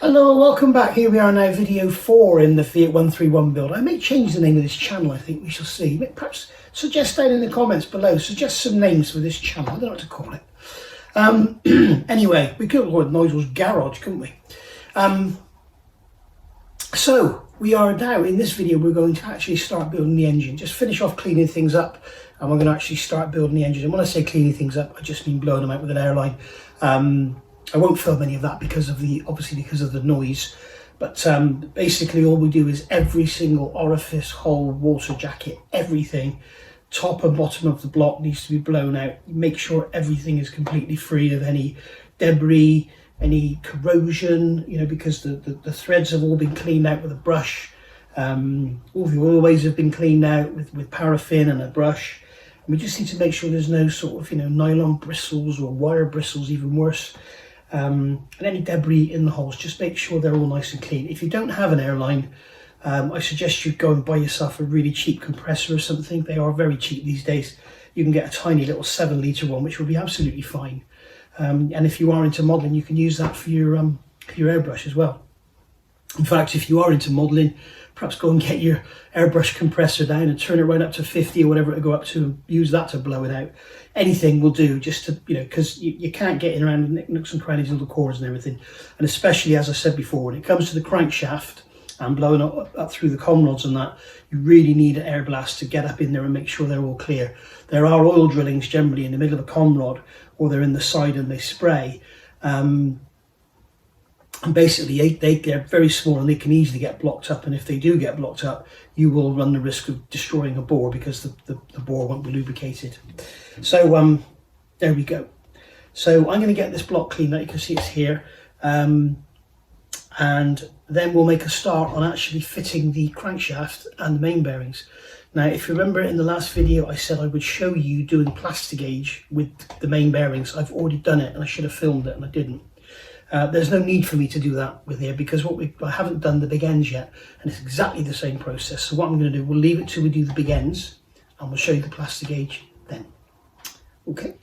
Hello and welcome back. Here we are now, video 4 in the Fiat 131 build. I may change the name of this channel, I think we shall see. Perhaps suggest down in the comments below, suggest some names for this channel. I don't know what to call it. Anyway, we could have called it Nigel's Garage, couldn't we? So we are now, in this video, we're going to actually start building the engine. Just finish off cleaning things up and we're going to actually start building the engine. And when I say cleaning things up, I just mean blowing them out with an airline. I won't film any of that because of the noise, but basically all we do is every single orifice, hole, water jacket, everything, top and bottom of the block needs to be blown out. Make sure everything is completely free of any debris, any corrosion, you know, because the threads have all been cleaned out with a brush. All the oilways have been cleaned out with paraffin and a brush. And we just need to make sure there's no sort of, nylon bristles or wire bristles, even worse. And any debris in the holes, just make sure they're all nice and clean. If you don't have an airline, I suggest you go and buy yourself a really cheap compressor or something. They are very cheap these days. You can get a tiny little 7-litre one, which will be absolutely fine. And if you are into modelling, you can use that for your airbrush as well. In fact, if you are into modelling, perhaps go and get your airbrush compressor down and turn it right up to 50 or whatever it go up to, and use that to blow it out. Anything will do, just to, because you can't get in around nooks and crannies and little corners and everything. And especially, as I said before, when it comes to the crankshaft and blowing up through the com rods and that, you really need an air blast to get up in there and make sure they're all clear. There are oil drillings generally in the middle of a com rod, or they're in the side and they spray. And basically they're very small and they can easily get blocked up, and if they do get blocked up, you will run the risk of destroying a bore because the bore won't be lubricated. So there we go. So I'm going to get this block cleaned out. You can see it's here, and then we'll make a start on actually fitting the crankshaft and the main bearings. Now, if you remember in the last video, I said I would show you doing plastigauge with the main bearings. I've already done it and I should have filmed it and I didn't. There's no need for me to do that with here because I haven't done the big ends yet, and it's exactly the same process. So what I'm going to do, we'll leave it till we do the big ends and we'll show you the plastigauge then. Okay.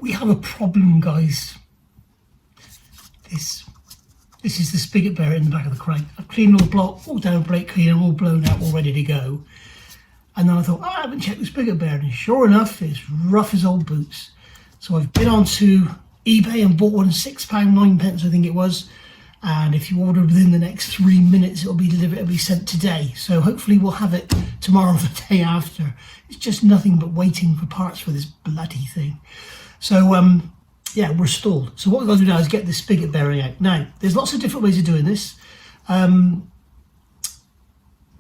We have a problem, guys. This is the spigot bearing in the back of the crank. I've cleaned all the block, all down brake cleaner, all blown out, all ready to go. And then I thought, I haven't checked the spigot bearing. And sure enough, it's rough as old boots. So I've been onto eBay and bought one, £6.09 I think it was, and if you order within the next 3 minutes it'll be delivered, it'll be sent today, so hopefully we'll have it tomorrow or the day after. It's just nothing but waiting for parts for this bloody thing. So yeah, we're stalled. So what we've got to do now is get this spigot bearing out. Now there's lots of different ways of doing this.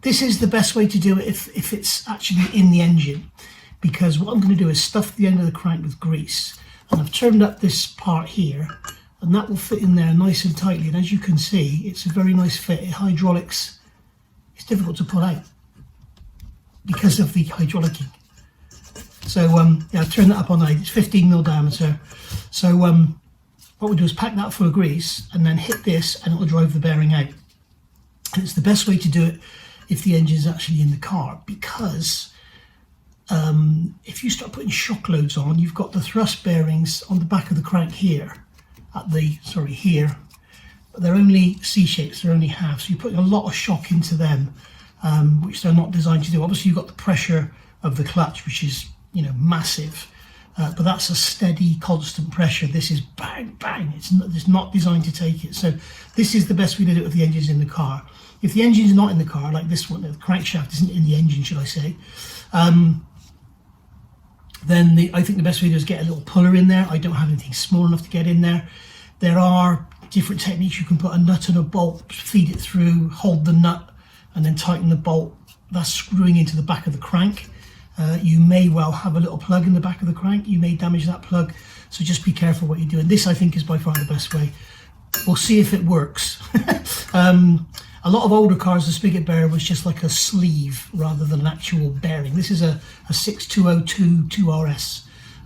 This is the best way to do it if it's actually in the engine, because what I'm going to do is stuff the end of the crank with grease. And I've turned up this part here, and that will fit in there nice and tightly. And as you can see, it's a very nice fit. Hydraulics, it's difficult to pull out because of the hydraulicking. So yeah, I've turned that up on night. It's 15mm diameter. So what we do is pack that full of grease and then hit this, and it will drive the bearing out. And it's the best way to do it if the engine is actually in the car, because if you start putting shock loads on, you've got the thrust bearings on the back of the crank here, here, but they're only C-shapes, they're only half, so you're putting a lot of shock into them, which they're not designed to do. Obviously you've got the pressure of the clutch, which is, massive, but that's a steady, constant pressure. This is bang, bang, it's not designed to take it. So this is the best way to do it if the engine's in the car. If the engine's not in the car, like this one, the crankshaft isn't in the engine, should I say, then I think the best way to do is get a little puller in there. I don't have anything small enough to get in there. There are different techniques. You can put a nut and a bolt, feed it through, hold the nut, and then tighten the bolt. That's screwing into the back of the crank. You may well have a little plug in the back of the crank. You may damage that plug, so just be careful what you're doing. This, I think, is by far the best way. We'll see if it works. A lot of older cars, the spigot bearing was just like a sleeve rather than an actual bearing. This is a 6202 2RS.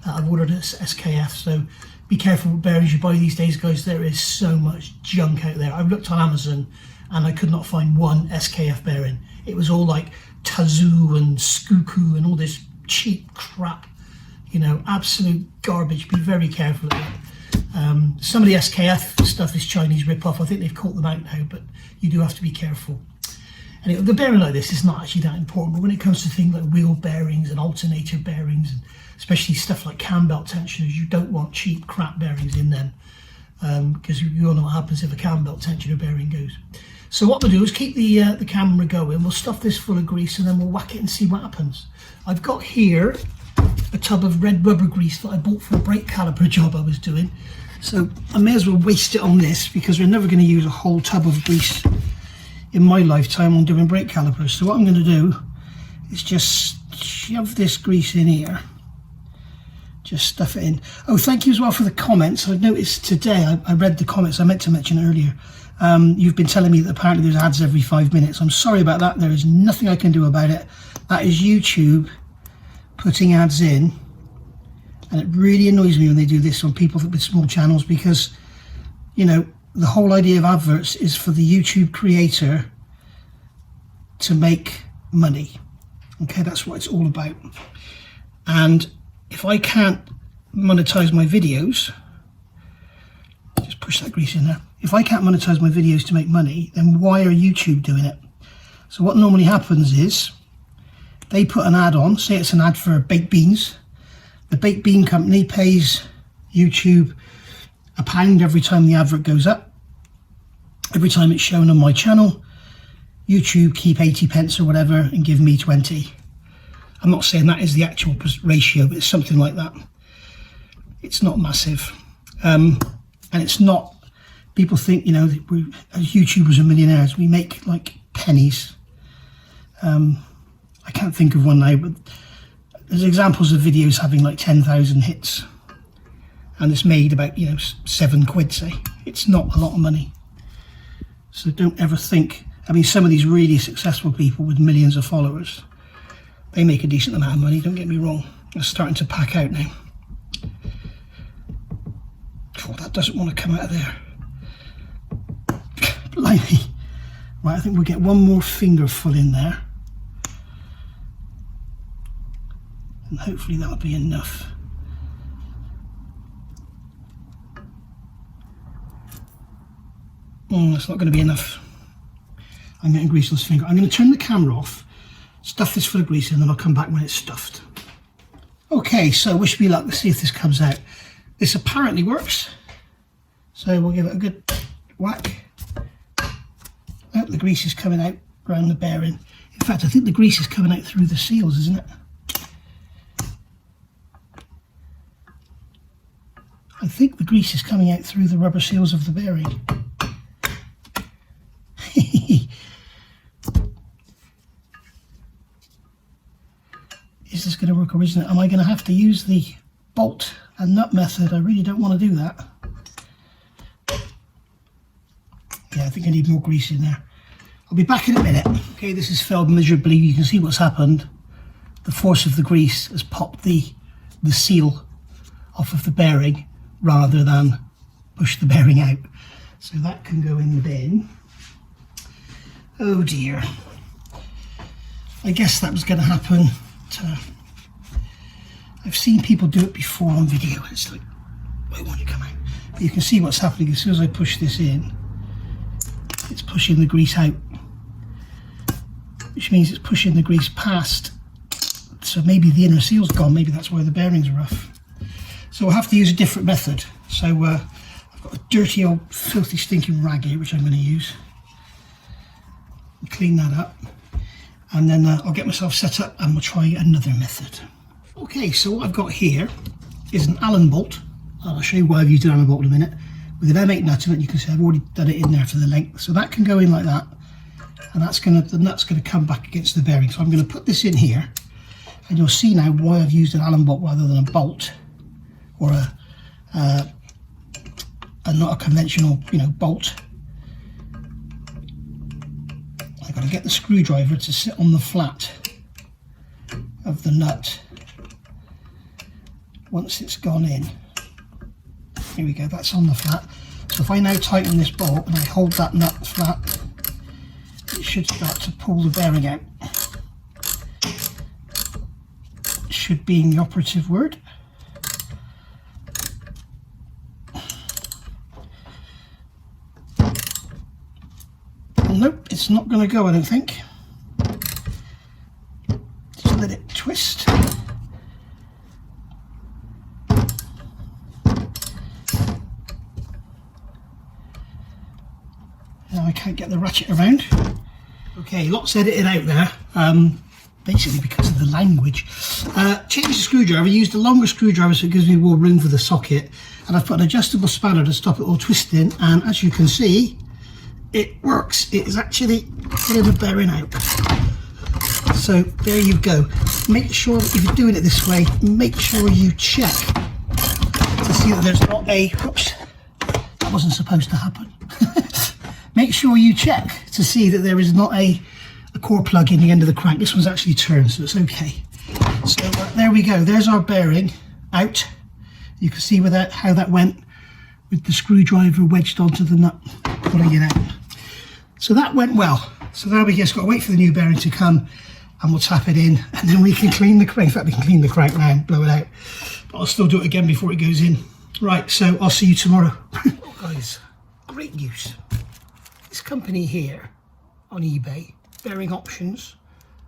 I've ordered a SKF, so be careful with bearings you buy these days, guys. There is so much junk out there. I've looked on Amazon and I could not find one SKF bearing. It was all like Tazoo and Skuku and all this cheap crap, absolute garbage. Be very careful of it. Some of the SKF stuff is Chinese rip-off. I think they've caught them out now, but you do have to be careful. Anyway, the bearing like this is not actually that important, but when it comes to things like wheel bearings and alternator bearings, and especially stuff like cam belt tensioners, you don't want cheap crap bearings in them, because you all know what happens if a cam belt tensioner bearing goes. So what we'll do is keep the camera going, we'll stuff this full of grease and then we'll whack it and see what happens. I've got here a tub of red rubber grease that I bought for a brake caliper job I was doing. So I may as well waste it on this, because we're never going to use a whole tub of grease in my lifetime on doing brake calipers. So what I'm going to do is just shove this grease in here, just stuff it in. Oh, thank you as well for the comments. I've noticed today, I read the comments, I meant to mention it earlier. You've been telling me that apparently there's ads every 5 minutes. I'm sorry about that. There is nothing I can do about it. That is YouTube putting ads in, and it really annoys me when they do this on people with small channels, because, you know, the whole idea of adverts is for the YouTube creator to make money. Okay, that's what it's all about. And if I can't monetize my videos, just push that grease in there. If I can't monetize my videos to make money, then why are YouTube doing it? So what normally happens is they put an ad on, say it's an ad for baked beans. The baked bean company pays YouTube £1 every time the advert goes up. Every time it's shown on my channel, YouTube keep 80 pence or whatever and give me 20. I'm not saying that is the actual ratio, but it's something like that. It's not massive. And it's not, people think, you know, we, as YouTubers are millionaires, we make like pennies. I can't think of one now, but there's examples of videos having like 10,000 hits. And it's made about, you know, £7, say. It's not a lot of money. So don't ever think, I mean, some of these really successful people with millions of followers, they make a decent amount of money, don't get me wrong. It's starting to pack out now. Oh, that doesn't want to come out of there. Blimey. Right, I think we'll get one more finger full in there. And hopefully that'll be enough. It's not going to be enough. I'm getting grease on this finger. I'm going to turn the camera off, stuff this full of grease, and then I'll come back when it's stuffed. Okay, so wish me luck. Let's see if this comes out. This apparently works, so we'll give it a good whack. Oh, the grease is coming out around the bearing. In fact, I think the grease is coming out through the seals, isn't it? I think the grease is coming out through the rubber seals of the bearing. Is this going to work, or isn't it? Am I going to have to use the bolt and nut method? I really don't want to do that. Yeah, I think I need more grease in there. I'll be back in a minute. Okay, this has failed miserably. You can see what's happened. The force of the grease has popped the seal off of the bearing rather than push the bearing out. So that can go in the bin. Oh dear. I guess that was going to happen. I've seen people do it before on video. It's like, why won't you come out? But you can see what's happening. As soon as I push this in, it's pushing the grease out, which means it's pushing the grease past. So maybe the inner seal's gone. Maybe that's why the bearing's rough. So we'll have to use a different method. So I've got a dirty old filthy stinking rag here, which I'm going to use. Clean that up. And then I'll get myself set up and we'll try another method. Okay, so what I've got here is an Allen bolt. I'll show you why I've used an Allen bolt in a minute. With an M8 nut in it, you can see I've already done it in there for the length. So that can go in like that. And the nut's going to come back against the bearing. So I'm going to put this in here. And you'll see now why I've used an Allen bolt rather than a bolt. Or not a conventional, you know, bolt. I've got to get the screwdriver to sit on the flat of the nut once it's gone in. Here we go, that's on the flat. So if I now tighten this bolt and I hold that nut flat, it should start to pull the bearing out. Should be the operative word. Nope, it's not going to go, I don't think. Just let it twist. Now I can't get the ratchet around. Okay, lots edited out there, basically because of the language. Changed the screwdriver, used a longer screwdriver so it gives me more room for the socket, and I've put an adjustable spanner to stop it all twisting, and as you can see, it works. It is actually getting the bearing out. So there you go. Make sure, if you're doing it this way, make sure you check to see that there's not a, oops, that wasn't supposed to happen. Make sure you check to see that there is not a core plug in the end of the crank. This one's actually turned, so it's okay. So there we go. There's our bearing out. You can see with that how that went with the screwdriver wedged onto the nut, pulling it out. So that went well. So now we just got to wait for the new bearing to come, and we'll tap it in, and then we can clean the crank. In fact, we can clean the crank now and blow it out. But I'll still do it again before it goes in. Right, so I'll see you tomorrow. Oh, guys, great news. This company here on eBay, Bearing Options,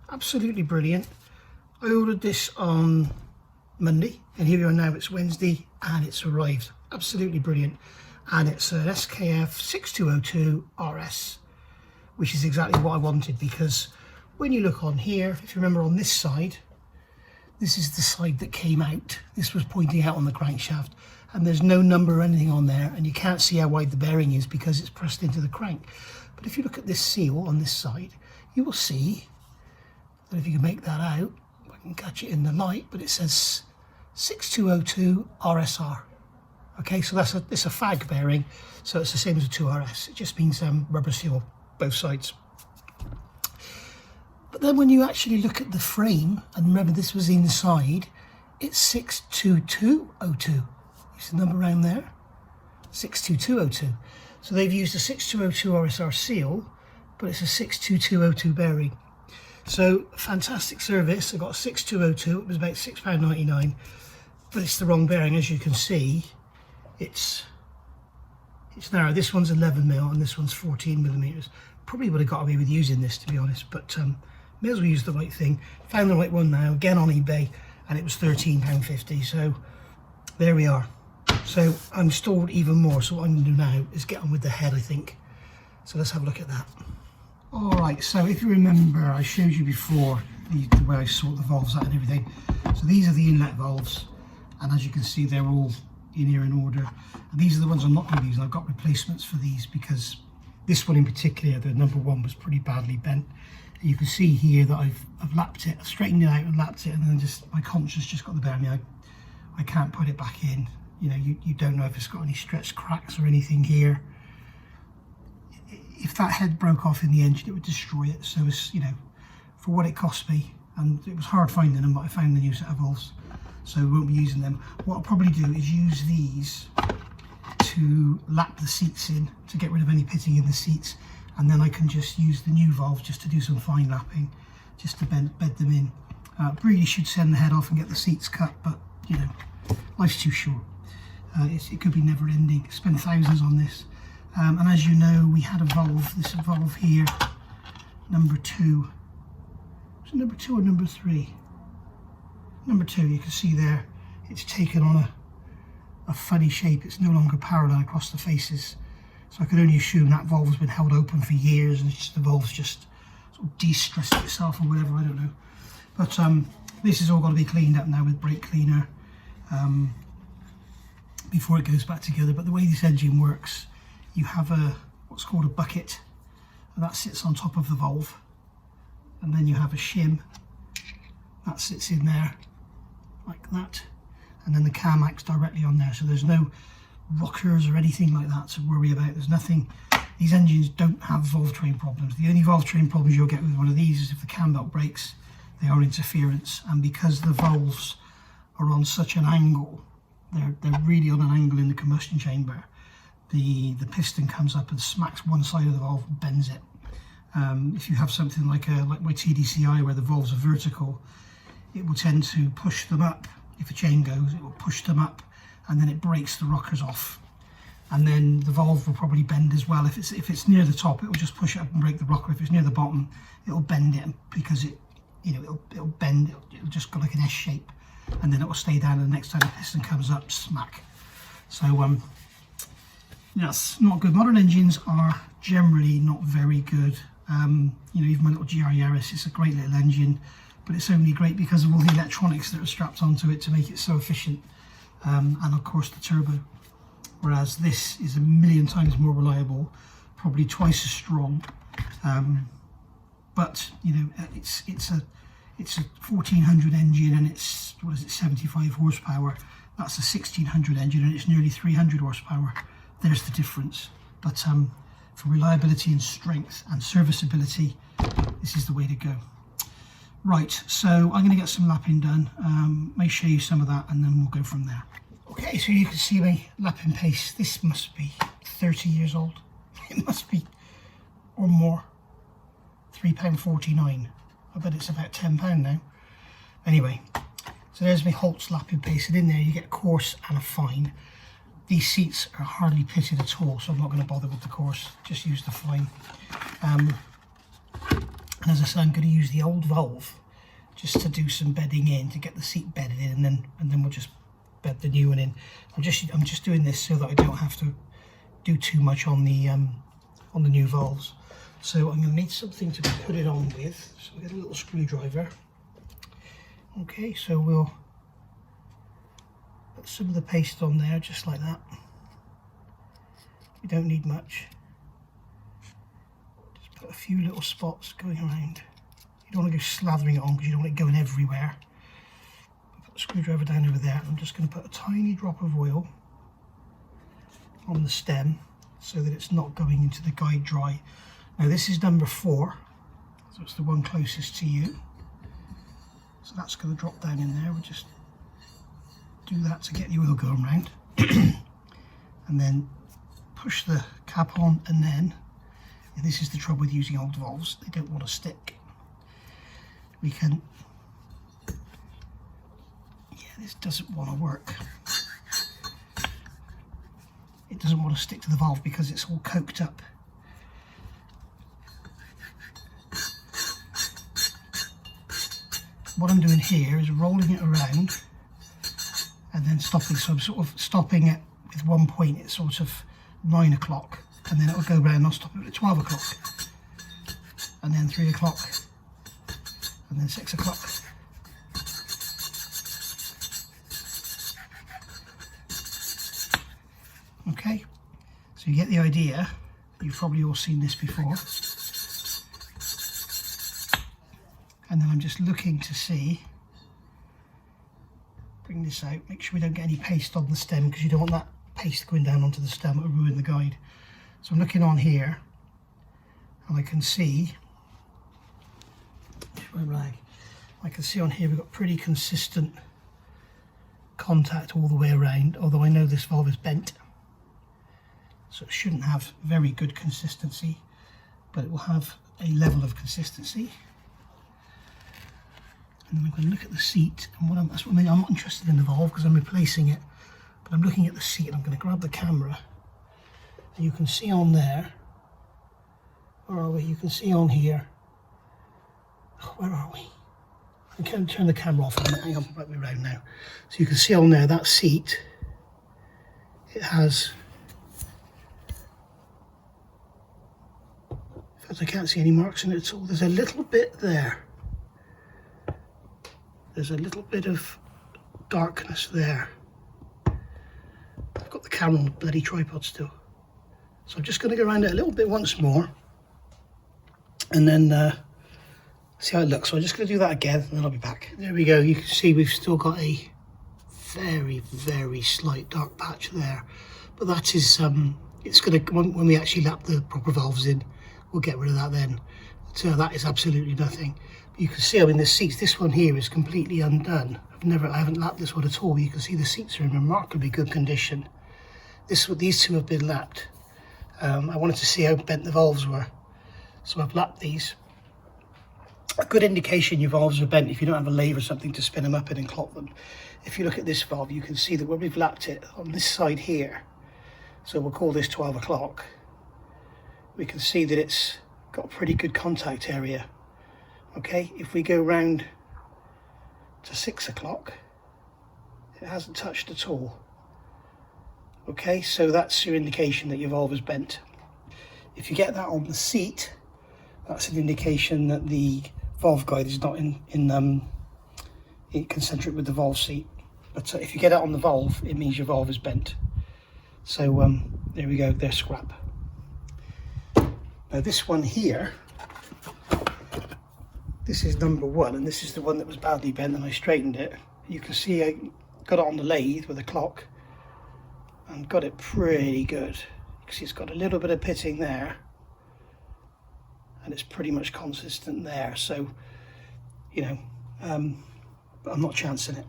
absolutely brilliant. I ordered this on Monday, and here we are now, it's Wednesday, and it's arrived. Absolutely brilliant. And it's an SKF 6202 RS, which is exactly what I wanted, because when you look on here, if you remember on this side, this is the side that came out. This was pointing out on the crankshaft, and there's no number or anything on there, and you can't see how wide the bearing is because it's pressed into the crank. But if you look at this seal on this side, you will see that if you can make that out, I can catch it in the light, but it says 6202 RSR. Okay, so it's a fag bearing, so it's the same as a 2RS. It just means rubber seal both sides. But then when you actually look at the frame, and remember this was inside, it's 62202. You see the number around there? 62202. So they've used a 6202 RSR seal, but it's a 62202 bearing. So fantastic service. I got a 6202, it was about £6.99, but it's the wrong bearing. As you can see, it's narrow. This one's 11mm and this one's 14mm. Probably would have got away with using this, to be honest, but may as well use the right thing. Found the right one now, again on eBay, and it was £13.50, so there we are. So I'm stalled even more, so what I'm going to do now is get on with the head, I think. So let's have a look at that. Alright, so if you remember, I showed you before the way I sort the valves out and everything. So these are the inlet valves, and as you can see, they're all in here in order. And these are the ones I'm not going to use. I've got replacements for these because this one in particular, the number one, was pretty badly bent. And you can see here that I've lapped it, straightened it out and lapped it, and then just my conscience just got the bearing. I can't put it back in. You know, you don't know if it's got any stretched cracks or anything here. If that head broke off in the engine, it would destroy it. So it's, you know, for what it cost me, and it was hard finding them, but I found the new set of valves, so we won't be using them. What I'll probably do is use these to lap the seats in, to get rid of any pitting in the seats, and then I can just use the new valve just to do some fine lapping, just to bed them in. Really should send the head off and get the seats cut, but you know, life's too short. It could be never ending. Spend thousands on this. And as you know, we had a valve, this valve here, number 2. Was it number 2 or number 3? Number 2, you can see there, it's taken on a funny shape. It's no longer parallel across the faces. So I could only assume that valve has been held open for years, and the valve's just sort of de-stressed itself or whatever, I don't know. But this has all got to be cleaned up now with brake cleaner before it goes back together. But the way this engine works, you have what's called a bucket, and that sits on top of the valve, and then you have a shim that sits in there like that, and then the cam acts directly on there, so there's no rockers or anything like that to worry about. There's nothing. These engines don't have valve train problems. The only valve train problems you'll get with one of these is if the cam belt breaks. They are interference, and because the valves are on such an angle, they're really on an angle in the combustion chamber, the piston comes up and smacks one side of the valve and bends it. If you have something like my TDCI where the valves are vertical, it will tend to push them up. If a chain goes, it will push them up, and then it breaks the rockers off. and then the valve will probably bend as well. If it's near the top, it will just push it up and break the rocker. If it's near the bottom, it'll bend it, because it'll bend. It'll just go like an S shape, and then it will stay down. And the next time the piston comes up, smack. So that's not good. Modern engines are generally not very good. Even my little GR Yaris, it's a great little engine, but it's only great because of all the electronics that are strapped onto it to make it so efficient, and of course the turbo. Whereas this is a million times more reliable, probably twice as strong, but it's a 1400 engine, and it's 75 horsepower. That's a 1600 engine, and it's nearly 300 horsepower. There's the difference. But for reliability and strength and serviceability, this is the way to go. Right, so I'm going to get some lapping done. May show you some of that, and then we'll go from there. Okay, so you can see my lapping pace. This must be 30 years old. It must be, or more. £3.49. I bet it's about £10 now. Anyway, so there's my Holt's lapping pace, and in there you get a course and a fine. These seats are hardly pitted at all, so I'm not going to bother with the course, just use the fine. And as I say, I'm going to use the old valve just to do some bedding in, to get the seat bedded in, and then we'll just bed the new one in. I'm just doing this so that I don't have to do too much on the new valves. So I'm going to need something to put it on with. So we'll get a little screwdriver. Okay, so we'll put some of the paste on there, just like that. We don't need much. Just put a few little spots going around. You don't want to go slathering it on, because you don't want it going everywhere. Put the screwdriver down over there. I'm just going to put a tiny drop of oil on the stem so that it's not going into the guide dry. Now this is number 4, so it's the one closest to you. So that's going to drop down in there. We'll just do that to get the oil going round. And then push the cap on, and then, and this is the trouble with using old valves, they don't want to stick. We can, yeah, this doesn't want to work. It doesn't want to stick to the valve because it's all coked up. What I'm doing here is rolling it around and then stopping. So I'm sort of stopping it with one point at sort of 9 o'clock, and then it'll go round. I'll stop it at 12 o'clock, and then 3 o'clock, and then 6 o'clock. Okay, so you get the idea. You've probably all seen this before. And then I'm just looking to see, bring this out, make sure we don't get any paste on the stem, because you don't want that paste going down onto the stem, it'll ruin the guide. So I'm looking on here, and I can see, my rag, I can see on here we've got pretty consistent contact all the way around, although I know this valve is bent, so it shouldn't have very good consistency, but it will have a level of consistency. And then I'm going to look at the seat, and that's what I mean. I'm not interested in the valve because I'm replacing it, but I'm looking at the seat, and I'm going to grab the camera, and you can see on there, where are we? You can see on here, where are we? I can turn the camera off a minute. Hang on, right way around now. So you can see on there, that seat, it has, in fact I can't see any marks in it at all. There's a little bit there. There's a little bit of darkness there. I've got the camera on the bloody tripod still. So I'm just going to go around it a little bit once more, and then see how it looks. So I'm just going to do that again, and then I'll be back. There we go. You can see we've still got a very, very slight dark patch there. But that is, it's going to, when we actually lap the proper valves in, we'll get rid of that then. So that is absolutely nothing. You can see, I mean, the seats, this one here is completely undone. I haven't lapped this one at all. You can see the seats are in remarkably good condition. These two have been lapped. I wanted to see how bent the valves were, so I've lapped these. A good indication your valves are bent if you don't have a lathe or something to spin them up in and clock them. If you look at this valve, you can see that when we've lapped it on this side here, so we'll call this 12 o'clock, we can see that it's got a pretty good contact area. Okay, if we go round to 6 o'clock, it hasn't touched at all. Okay, so that's your indication that your valve is bent. If you get that on the seat, that's an indication that the valve guide is not in concentric with the valve seat. But if you get it on the valve, it means your valve is bent. So there we go, they're scrap. Now this one here, this is number 1, and this is the one that was badly bent, and I straightened it. You can see I got it on the lathe with a clock and got it pretty good. You can see it's got a little bit of pitting there, and it's pretty much consistent there. So, you know, but I'm not chancing it.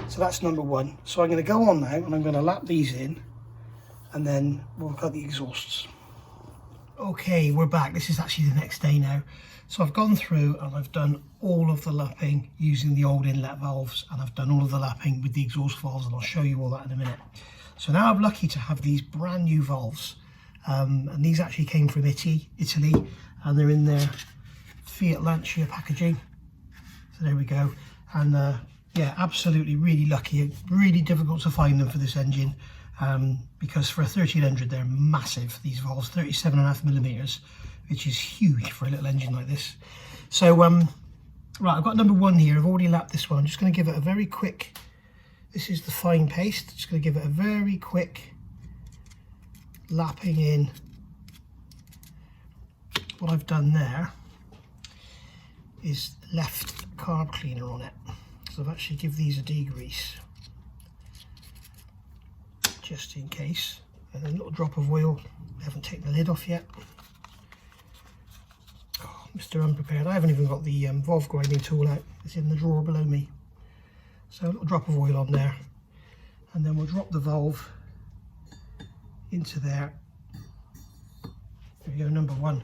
So that's number 1. So I'm going to go on now, and I'm going to lap these in, and then we'll cut the exhausts. Okay, we're back. This is actually the next day now. So I've gone through and I've done all of the lapping using the old inlet valves, and I've done all of the lapping with the exhaust valves, and I'll show you all that in a minute. So now I'm lucky to have these brand new valves, and these actually came from Italy, and they're in their Fiat Lancia packaging. So there we go. And yeah, absolutely really lucky. Really difficult to find them for this engine, because for a 1300 they're massive, these valves, 37.5mm, which is huge for a little engine like this. So right, I've got number 1 here. I've already lapped this one. I'm just going to give it a very quick, this is the fine paste, just going to give it a very quick lapping in. What I've done there is left carb cleaner on it, so I've actually give these a degrease just in case, and a little drop of oil. I haven't taken the lid off yet. Oh, Mr. Unprepared. I haven't even got the valve grinding tool out. It's in the drawer below me. So a little drop of oil on there, and then we'll drop the valve into there. There we go, number 1.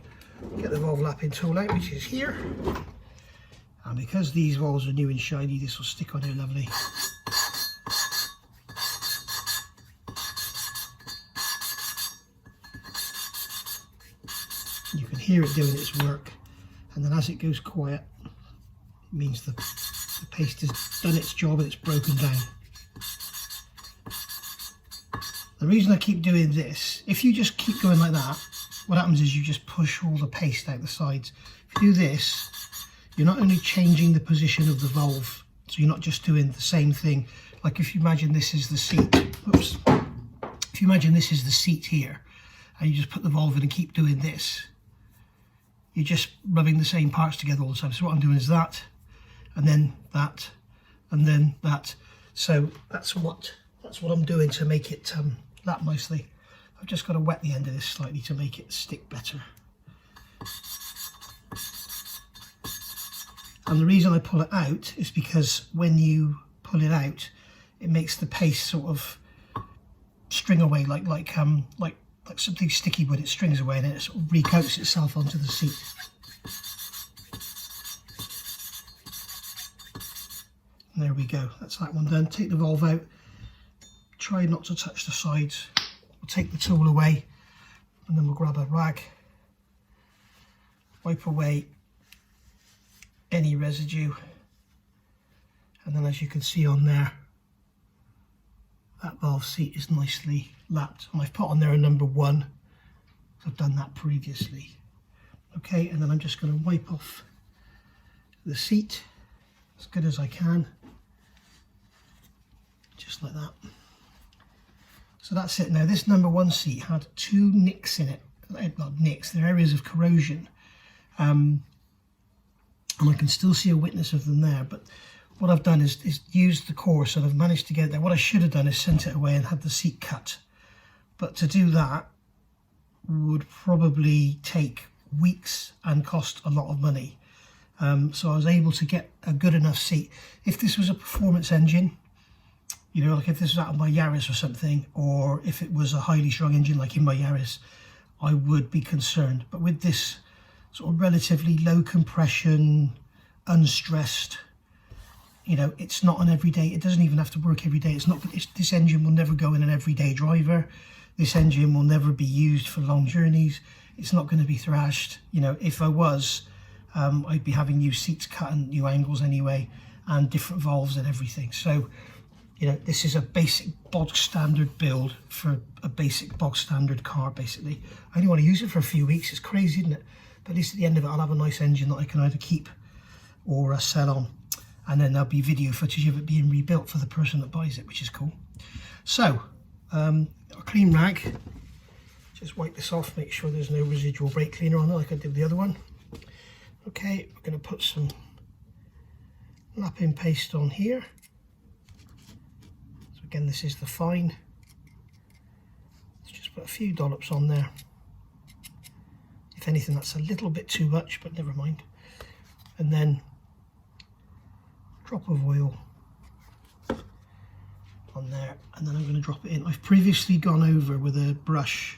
Get the valve lapping tool out, which is here, and because these valves are new and shiny, this will stick on there lovely. You can hear it doing its work, and then as it goes quiet, it means the paste has done its job and it's broken down. The reason I keep doing this, if you just keep going like that, what happens is you just push all the paste out the sides. If you do this, you're not only changing the position of the valve, so you're not just doing the same thing. Like if you imagine this is the seat, oops. If you imagine this is the seat here, and you just put the valve in and keep doing this, you're just rubbing the same parts together all the time. So what I'm doing is that, and then that, and then that. So that's what I'm doing to make it lap nicely. I've just got to wet the end of this slightly to make it stick better. And the reason I pull it out is because when you pull it out, it makes the paste sort of string away like something sticky would. It strings away and it sort of recoats itself onto the seat. And there we go, that's that one done. Take the valve out, try not to touch the sides. We'll take the tool away, and then we'll grab a rag, wipe away any residue, and then as you can see on there, that valve seat is nicely lapped, and I've put on there a number 1. I've done that previously. Okay, and then I'm just going to wipe off the seat as good as I can, just like that. So that's it. Now this number 1 seat had 2 nicks in it, not nicks, they're areas of corrosion, and I can still see a witness of them there, but what I've done is used the course, and I've managed to get it there. What I should have done is sent it away and had the seat cut, but to do that would probably take weeks and cost a lot of money. So I was able to get a good enough seat. If this was a performance engine, you know, like if this was out of my Yaris or something, or if it was a highly strung engine like in my Yaris, I would be concerned. But with this sort of relatively low compression, unstressed, you know, it's not an everyday, it doesn't even have to work every day. This engine will never go in an everyday driver. This engine will never be used for long journeys. It's not going to be thrashed. You know, if I was, I'd be having new seats cut and new angles anyway, and different valves and everything. So, you know, this is a basic bog standard build for a basic bog standard car, basically. I only want to use it for a few weeks. It's crazy, isn't it? But at least at the end of it, I'll have a nice engine that I can either keep or sell on. And then there'll be video footage of it being rebuilt for the person that buys it, which is cool. So, a clean rag. Just wipe this off, make sure there's no residual brake cleaner on it like I did the other one. Okay, we're going to put some lapping paste on here. So again, this is the fine. Let's just put a few dollops on there. If anything, that's a little bit too much, but never mind. And then a drop of oil on there, and then I'm going to drop it in. I've previously gone over with a brush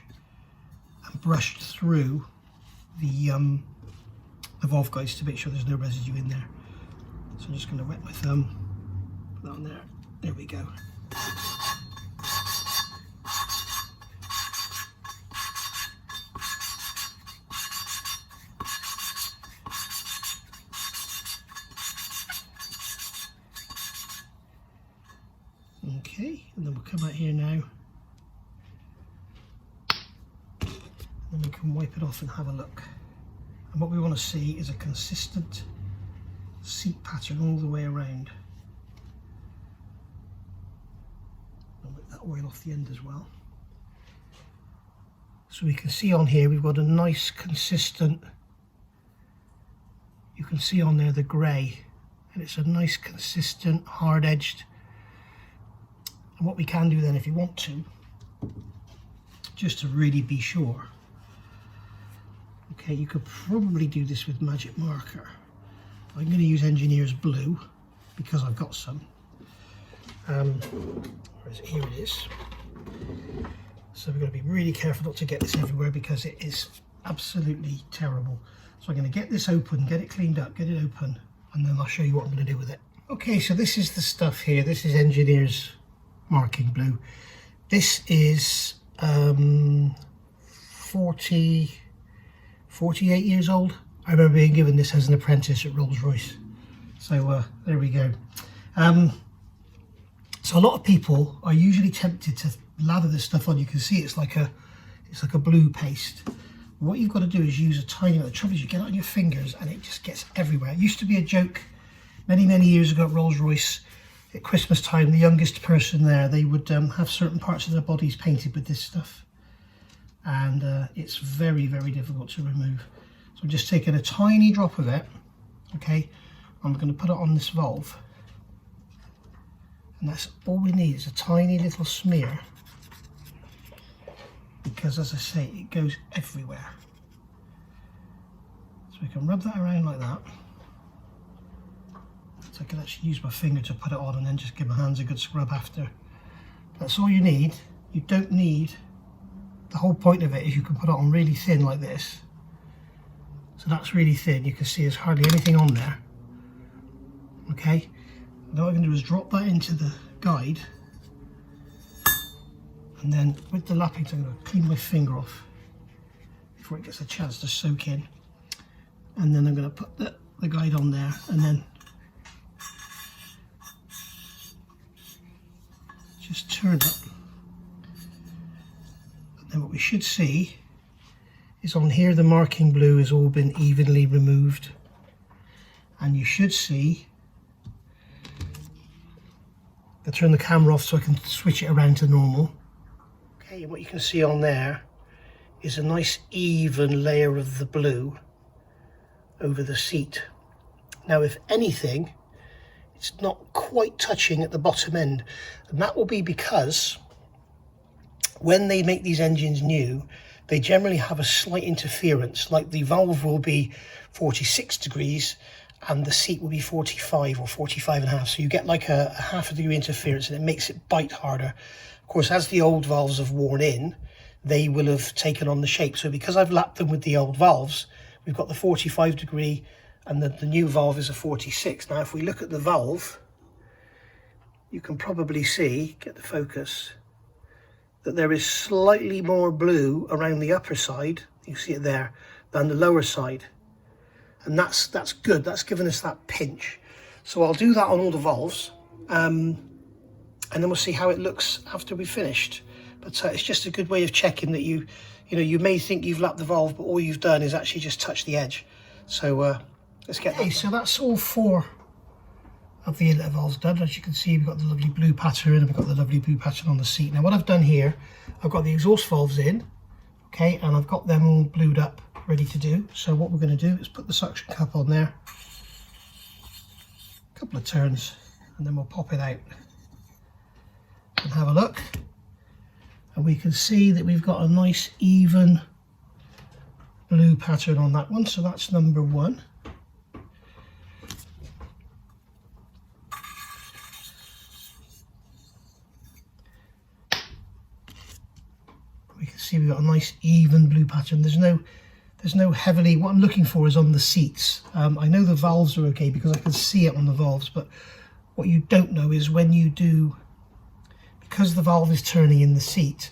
and brushed through the valve guides to make sure there's no residue in there. So I'm just going to wet my thumb, put that on there. There we go. Okay, and then we'll come out here now, and then we can wipe it off and have a look. And what we want to see is a consistent seat pattern all the way around. I'll wipe that oil off the end as well. So we can see on here we've got a nice consistent, you can see on there the grey, and it's a nice consistent hard edged. And what we can do then, if you want to, just to really be sure, okay, you could probably do this with magic marker. I'm going to use Engineer's Blue because I've got some. Where is it? Here it is. So we've got to be really careful not to get this everywhere because it is absolutely terrible. So I'm going to get this open, get it cleaned up, get it open, and then I'll show you what I'm going to do with it. Okay, so this is the stuff here. This is Engineer's Marking Blue. This is 48 years old. I remember being given this as an apprentice at Rolls-Royce. So there we go. So a lot of people are usually tempted to lather this stuff on. You can see it's like a blue paste. What you've got to do is use a tiny amount. The trouble is you get it on your fingers and it just gets everywhere. It used to be a joke many years ago at Rolls-Royce. At Christmas time, the youngest person there, they would have certain parts of their bodies painted with this stuff, and it's very difficult to remove. So I'm just taking a tiny drop of it, okay, I'm going to put it on this valve, and that's all we need is a tiny little smear, because as I say, it goes everywhere. So we can rub that around like that. So I can actually use my finger to put it on and then just give my hands a good scrub after. That's all you need. You don't need, the whole point of it is you can put it on really thin like this. So that's really thin. You can see there's hardly anything on there. Okay. Now what I'm going to do is drop that into the guide. And then with the lapping, I'm going to clean my finger off before it gets a chance to soak in. And then I'm going to put the guide on there and then just turn it, and then what we should see is on here the marking blue has all been evenly removed, and you should see, I'll turn the camera off so I can switch it around to normal. Okay, and what you can see on there is a nice even layer of the blue over the seat. Now if anything, it's not quite touching at the bottom end, and that will be because when they make these engines new, they generally have a slight interference, like the valve will be 46 degrees and the seat will be 45 or 45 and a half, so you get like a half a degree interference and it makes it bite harder. Of course, as the old valves have worn in, they will have taken on the shape. So because I've lapped them with the old valves, we've got the 45 degree and the new valve is a 46. Now if we look at the valve, you can probably see, get the focus, that there is slightly more blue around the upper side, you see it there, than the lower side. And that's good, that's given us that pinch. So I'll do that on all the valves, and then we'll see how it looks after we've finished. But it's just a good way of checking that you may think you've lapped the valve, but all you've done is actually just touch the edge. So let's get that. So that's all 4 of the inlet valves done. As you can see, we've got the lovely blue pattern and we've got the lovely blue pattern on the seat. Now what I've done here, I've got the exhaust valves in, okay, and I've got them all blued up, ready to do. So what we're going to do is put the suction cup on there, a couple of turns, and then we'll pop it out and have a look. And we can see that we've got a nice even blue pattern on that one. So that's number 1. We can see we've got a nice even blue pattern. There's no heavily, what I'm looking for is on the seats. I know the valves are okay because I can see it on the valves, but what you don't know is when you do, because the valve is turning in the seat,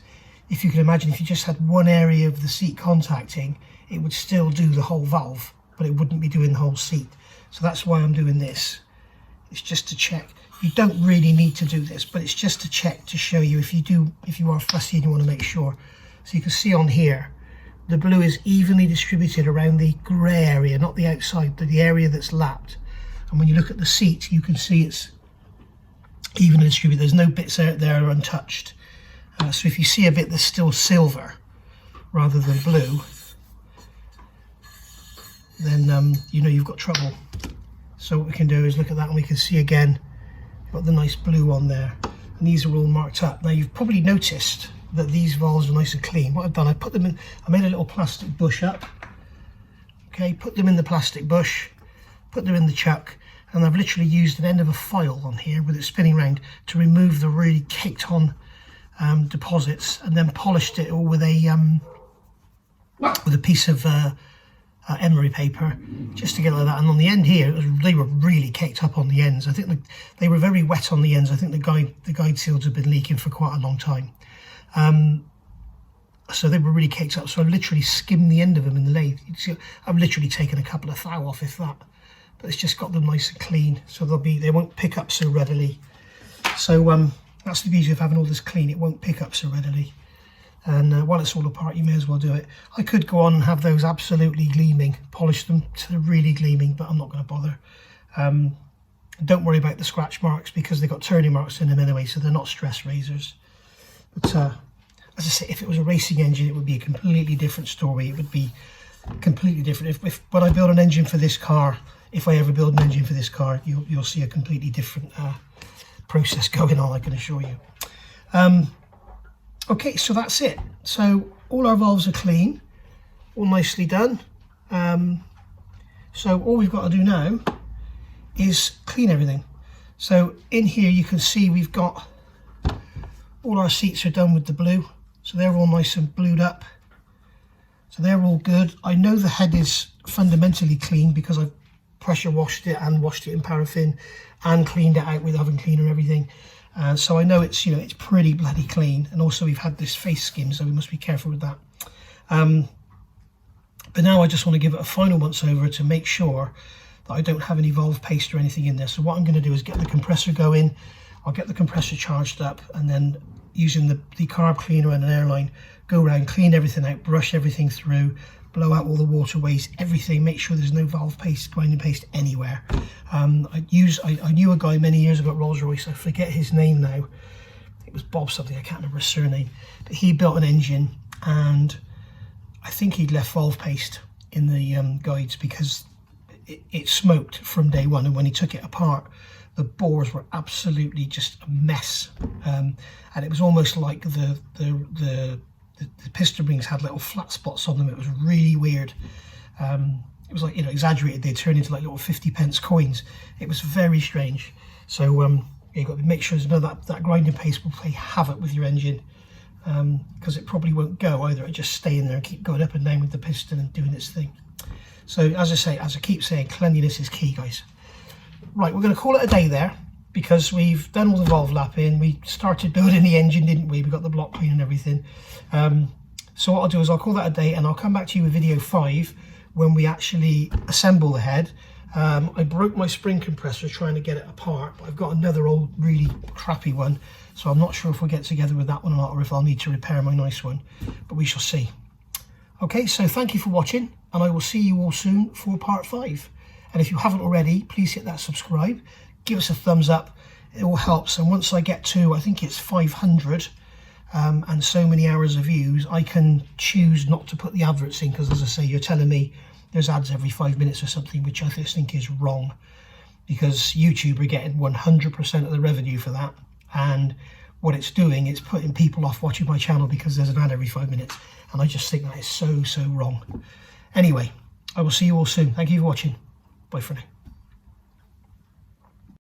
if you can imagine, if you just had one area of the seat contacting, it would still do the whole valve, but it wouldn't be doing the whole seat. So that's why I'm doing this. It's just to check. You don't really need to do this, but it's just to check, to show you if you are fussy and you want to make sure. So you can see on here, the blue is evenly distributed around the grey area, not the outside, but the area that's lapped. And when you look at the seat, you can see it's evenly distributed. There's no bits out there untouched. So if you see a bit that's still silver rather than blue, then you know you've got trouble. So what we can do is look at that and we can see again, we've got the nice blue on there. And these are all marked up. Now you've probably noticed that these valves are nice and clean. What I've done, I put them in, I made a little plastic bush up. Okay, put them in the plastic bush, put them in the chuck, and I've literally used an end of a file on here with it spinning around to remove the really caked on deposits, and then polished it all with a piece of emery paper, just to get like that. And on the end here, they were really caked up on the ends. I think they were very wet on the ends. I think the guide seals have been leaking for quite a long time. So they were really caked up. So I've literally skimmed the end of them in the lathe. You see, I've literally taken a couple of thou off, if that. But it's just got them nice and clean, so they won't pick up so readily. So that's the beauty of having all this clean. It won't pick up so readily. And while it's all apart, you may as well do it. I could go on and have those absolutely gleaming, polish them to really gleaming, but I'm not going to bother. Don't worry about the scratch marks because they've got turning marks in them anyway, so they're not stress razors. But as I say, if it was a racing engine, it would be a completely different story. It would be completely different. If when I build an engine for this car, if I ever build an engine for this car, you'll see a completely different process going on, I can assure you. Okay, so that's it. So all our valves are clean, all nicely done. So all we've got to do now is clean everything. So in here you can see we've got all our seats are done with the blue, so they're all nice and blued up. So they're all good. I know the head is fundamentally clean because I've pressure washed it and washed it in paraffin and cleaned it out with oven cleaner and everything. So I know it's, it's pretty bloody clean. And also we've had this face skim, so we must be careful with that. But now I just want to give it a final once over to make sure that I don't have any valve paste or anything in there. So what I'm going to do is get the compressor going. I'll get the compressor charged up, and then using the carb cleaner and an airline, go around, clean everything out, brush everything through, blow out all the waterways, everything, make sure there's no valve paste, grinding paste anywhere. I knew a guy many years ago at Rolls-Royce, I forget his name now, it was Bob something, I can't remember his surname, but he built an engine and I think he'd left valve paste in the guides because it smoked from day one, and when he took it apart, the bores were absolutely just a mess, and it was almost like the piston rings had little flat spots on them. It was really weird. It was like, exaggerated. They turned into like little 50p coins. It was very strange. So you've got to make sure there's none of that grinding paste will play havoc with your engine, because it probably won't go either. It'll just stay in there and keep going up and down with the piston and doing its thing. So as I keep saying, cleanliness is key, guys. Right, we're going to call it a day there. because we've done all the valve lapping, we started building the engine, didn't we? We got the block clean and everything. So what I'll do is I'll call that a day, and I'll come back to you with video 5 when we actually assemble the head. I broke my spring compressor trying to get it apart, but I've got another old really crappy one, so I'm not sure if we'll get together with that one or not, or if I'll need to repair my nice one, but we shall see. Okay, so thank you for watching, and I will see you all soon for part 5. And if you haven't already, please hit that subscribe, give us a thumbs up, it all helps. And once I get to, I think it's 500 and so many hours of views, I can choose not to put the adverts in, because as I say, you're telling me there's ads every 5 minutes or something, which I just think is wrong, because YouTube are getting 100% of the revenue for that, and what it's doing, it's putting people off watching my channel because there's an ad every 5 minutes, and I just think that is so wrong. Anyway, I will see you all soon. Thank you for watching. Bye for now.